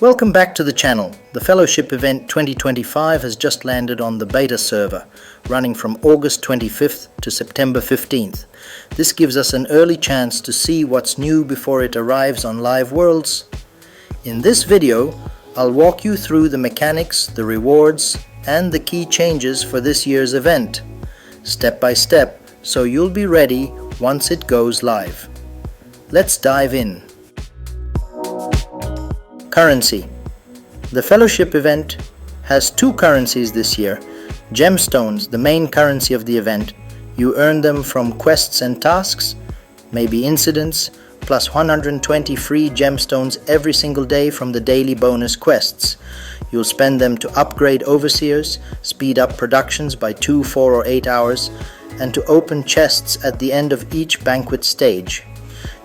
Welcome back to the channel. The Fellowship Event 2025 has just landed on the beta server, running from August 25th to September 15th. This gives us an early chance to see what's new before it arrives on live worlds. In this video, I'll walk you through the mechanics, the rewards, and the key changes for this year's event, step by step, so you'll be ready once it goes live. Let's dive in. Currency. The Fellowship event has two currencies this year. Gemstones, the main currency of the event. You earn them from quests and tasks, maybe incidents, plus 120 free gemstones every single day from the daily bonus quests. You'll spend them to upgrade overseers, speed up productions by 2, 4 or 8 hours, and to open chests at the end of each banquet stage.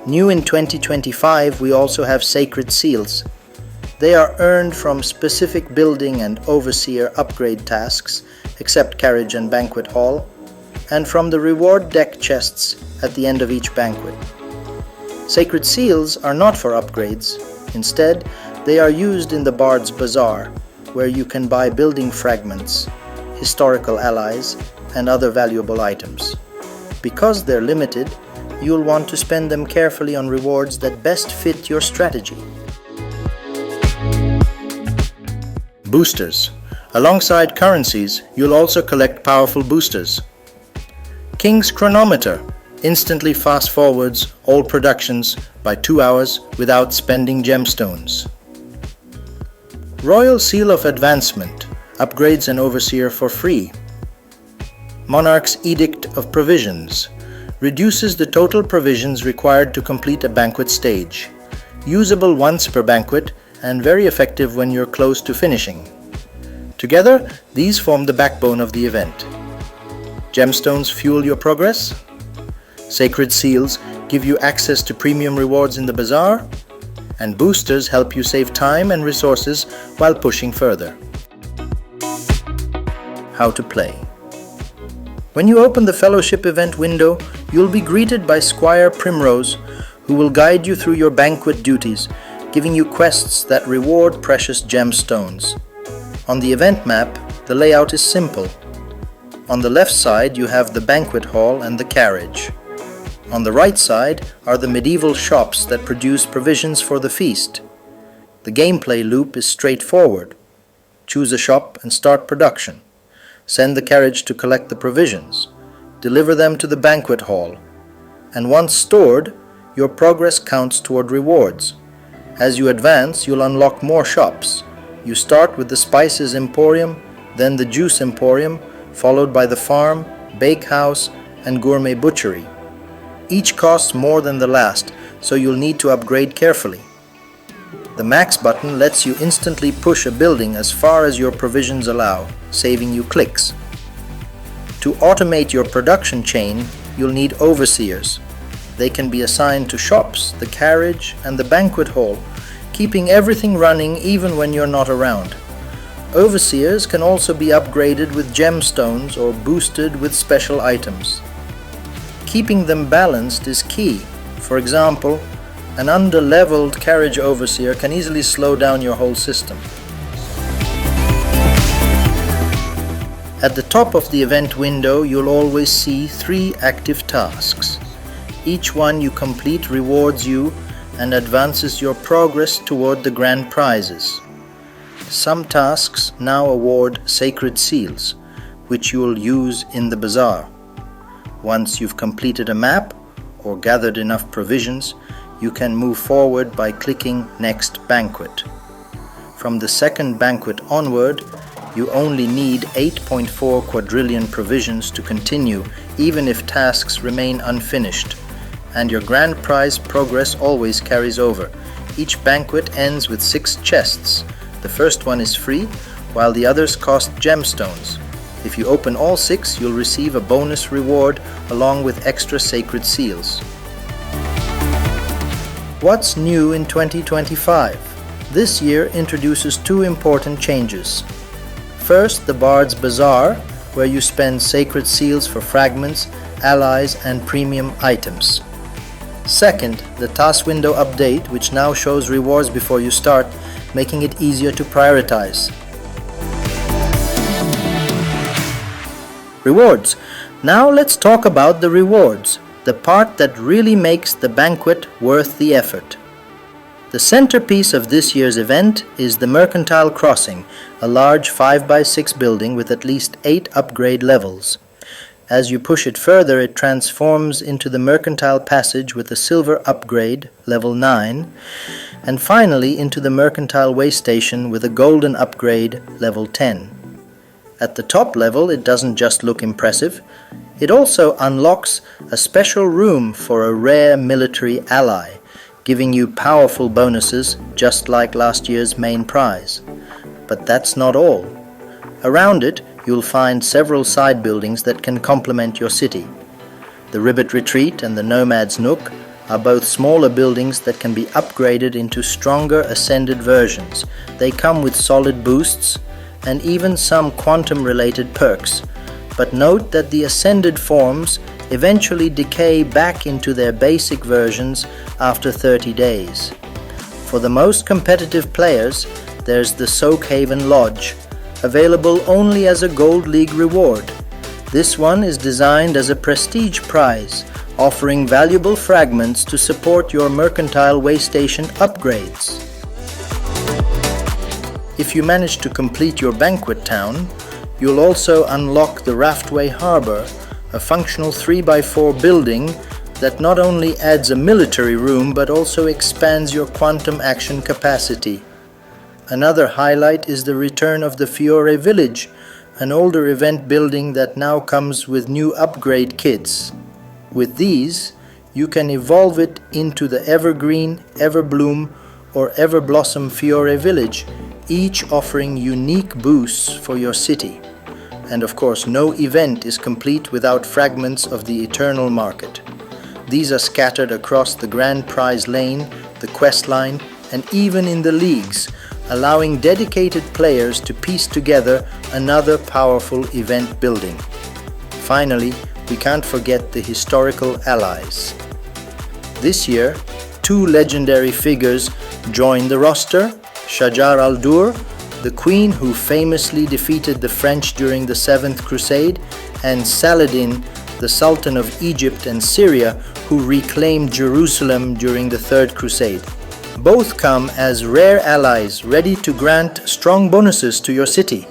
New in 2025, we also have sacred seals. They are earned from specific building and overseer upgrade tasks, except carriage and banquet hall, and from the reward deck chests at the end of each banquet. Sacred seals are not for upgrades. Instead, they are used in the Bard's Bazaar, where you can buy building fragments, historical allies, and other valuable items. Because they're limited, you'll want to spend them carefully on rewards that best fit your strategy. Boosters. Alongside currencies, you'll also collect powerful boosters. King's Chronometer instantly fast forwards all productions by 2 hours without spending gemstones. Royal Seal of Advancement upgrades an overseer for free. Monarch's Edict of Provisions reduces the total provisions required to complete a banquet stage. Usable once per banquet and very effective when you're close to finishing. Together, these form the backbone of the event. Gemstones fuel your progress. Sacred seals give you access to premium rewards in the bazaar. And boosters help you save time and resources while pushing further. How to play. When you open the Fellowship event window, you'll be greeted by Squire Primrose, who will guide you through your banquet duties, giving you quests that reward precious gemstones. On the event map, the layout is simple. On the left side, you have the banquet hall and the carriage. On the right side are the medieval shops that produce provisions for the feast. The gameplay loop is straightforward. Choose a shop and start production. Send the carriage to collect the provisions. Deliver them to the banquet hall. And once stored, your progress counts toward rewards. As you advance, you'll unlock more shops. You start with the Spices Emporium, then the Juice Emporium, followed by the Farm, Bakehouse, and Gourmet Butchery. Each costs more than the last, so you'll need to upgrade carefully. The Max button lets you instantly push a building as far as your provisions allow, saving you clicks. To automate your production chain, you'll need overseers. They can be assigned to shops, the carriage, and the banquet hall, keeping everything running even when you're not around. Overseers can also be upgraded with gemstones or boosted with special items. Keeping them balanced is key. For example, an under-leveled carriage overseer can easily slow down your whole system. At the top of the event window, you'll always see 3 active tasks. Each one you complete rewards you and advances your progress toward the grand prizes. Some tasks now award sacred seals, which you'll use in the bazaar. Once you've completed a map or gathered enough provisions, you can move forward by clicking Next Banquet. From the second banquet onward, you only need 8.4 quadrillion provisions to continue, even if tasks remain unfinished. And your grand prize progress always carries over. Each banquet ends with 6 chests. The first one is free, while the others cost gemstones. If you open all 6, you'll receive a bonus reward along with extra sacred seals. What's new in 2025? This year introduces 2 important changes. First, the Bard's Bazaar, where you spend sacred seals for fragments, allies, and premium items. Second, the task window update, which now shows rewards before you start, making it easier to prioritize. Rewards. Now let's talk about the rewards, the part that really makes the banquet worth the effort. The centerpiece of this year's event is the Mercantile Crossing, a large 5x6 building with at least 8 upgrade levels. As you push it further, it transforms into the Mercantile Passage with a silver upgrade, level 9, and finally into the Mercantile Waystation with a golden upgrade, level 10. At the top level, it doesn't just look impressive, it also unlocks a special room for a rare military ally, giving you powerful bonuses just like last year's main prize. But that's not all. Around it, you'll find several side buildings that can complement your city. The Ribbit Retreat and the Nomad's Nook are both smaller buildings that can be upgraded into stronger ascended versions. They come with solid boosts and even some quantum-related perks. But note that the ascended forms eventually decay back into their basic versions after 30 days. For the most competitive players, there's the Soakhaven Lodge, available only as a Gold League reward. This one is designed as a prestige prize, offering valuable fragments to support your Mercantile Waystation upgrades. If you manage to complete your banquet town, you'll also unlock the Raftway Harbour, a functional 3x4 building that not only adds a military room but also expands your quantum action capacity. Another highlight is the return of the Fiore Village, an older event building that now comes with new upgrade kits. With these, you can evolve it into the Evergreen, Everbloom, or Everblossom Fiore Village, each offering unique boosts for your city. And of course, no event is complete without fragments of the Eternal Market. These are scattered across the Grand Prize Lane, the Quest Line, and even in the leagues, allowing dedicated players to piece together another powerful event building. Finally, we can't forget the historical allies. This year, 2 legendary figures join the roster: Shajar al-Durr, the queen who famously defeated the French during the 7th Crusade, and Saladin, the Sultan of Egypt and Syria, who reclaimed Jerusalem during the 3rd Crusade. Both come as rare allies ready to grant strong bonuses to your city.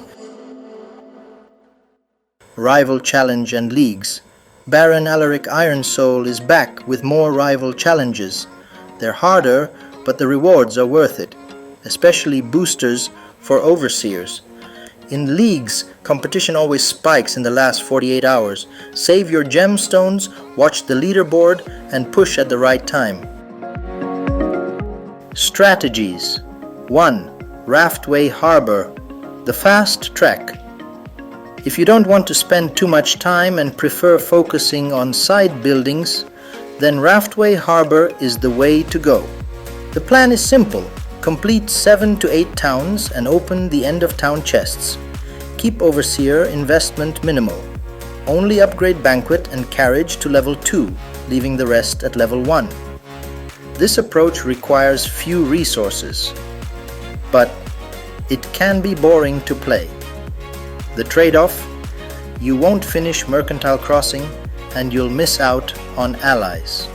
Rival Challenge and Leagues. Baron Alaric Ironsoul is back with more rival challenges. They're harder, but the rewards are worth it, especially boosters for overseers. In leagues, competition always spikes in the last 48 hours. Save your gemstones, watch the leaderboard, and push at the right time. Strategies. 1. Raftway Harbour, the fast track. If you don't want to spend too much time and prefer focusing on side buildings, then Raftway Harbour is the way to go. The plan is simple. Complete 7 to 8 towns and open the end-of-town chests. Keep Overseer investment minimal. Only upgrade Banquet and Carriage to level 2, leaving the rest at level 1. This approach requires few resources, but it can be boring to play. The trade-off: you won't finish Mercantile Crossing and you'll miss out on allies.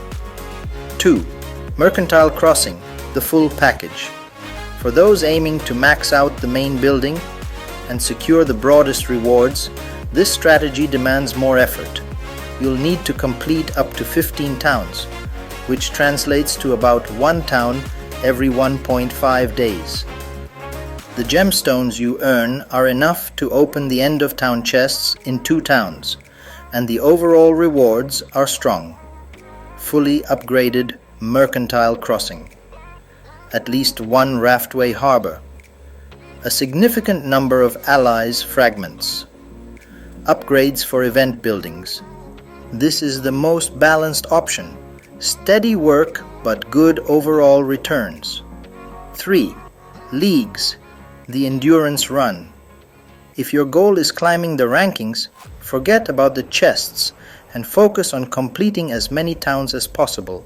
2. Mercantile Crossing, the full package. For those aiming to max out the main building and secure the broadest rewards, this strategy demands more effort. You'll need to complete up to 15 towns, which translates to about 1 town every 1.5 days. The gemstones you earn are enough to open the end-of-town chests in 2 towns, and the overall rewards are strong. Fully upgraded Mercantile Crossing. At least 1 Raftway Harbour. A significant number of allies fragments. Upgrades for event buildings. This is the most balanced option. Steady work but good overall returns. 3. Leagues, the endurance run. If your goal is climbing the rankings, forget about the chests and focus on completing as many towns as possible.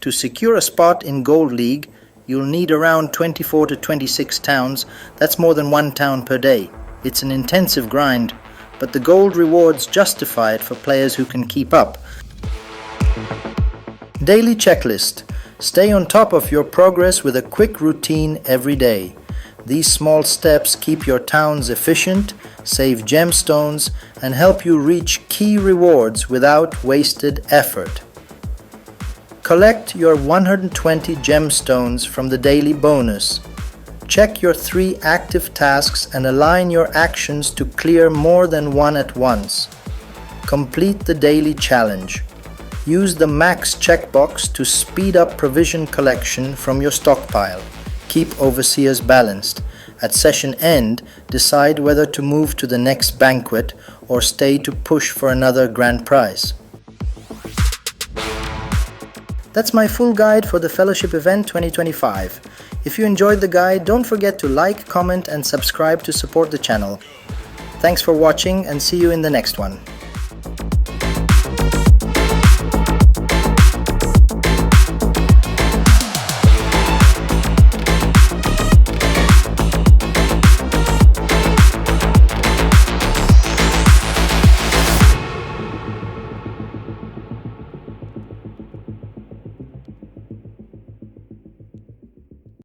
To secure a spot in Gold League, You'll need around 24 to 26 towns. That's more than 1 town per day. It's an intensive grind, but the gold rewards justify it for players who can keep up. Daily checklist. Stay on top of your progress with a quick routine every day. These small steps keep your towns efficient, save gemstones, and help you reach key rewards without wasted effort. Collect your 120 gemstones from the daily bonus. Check your 3 active tasks and align your actions to clear more than one at once. Complete the daily challenge. Use the max checkbox to speed up provision collection from your stockpile. Keep overseers balanced. At session end, decide whether to move to the next banquet or stay to push for another grand prize. That's my full guide for the Fellowship event 2025. If you enjoyed the guide, don't forget to like, comment and subscribe to support the channel. Thanks for watching and see you in the next one.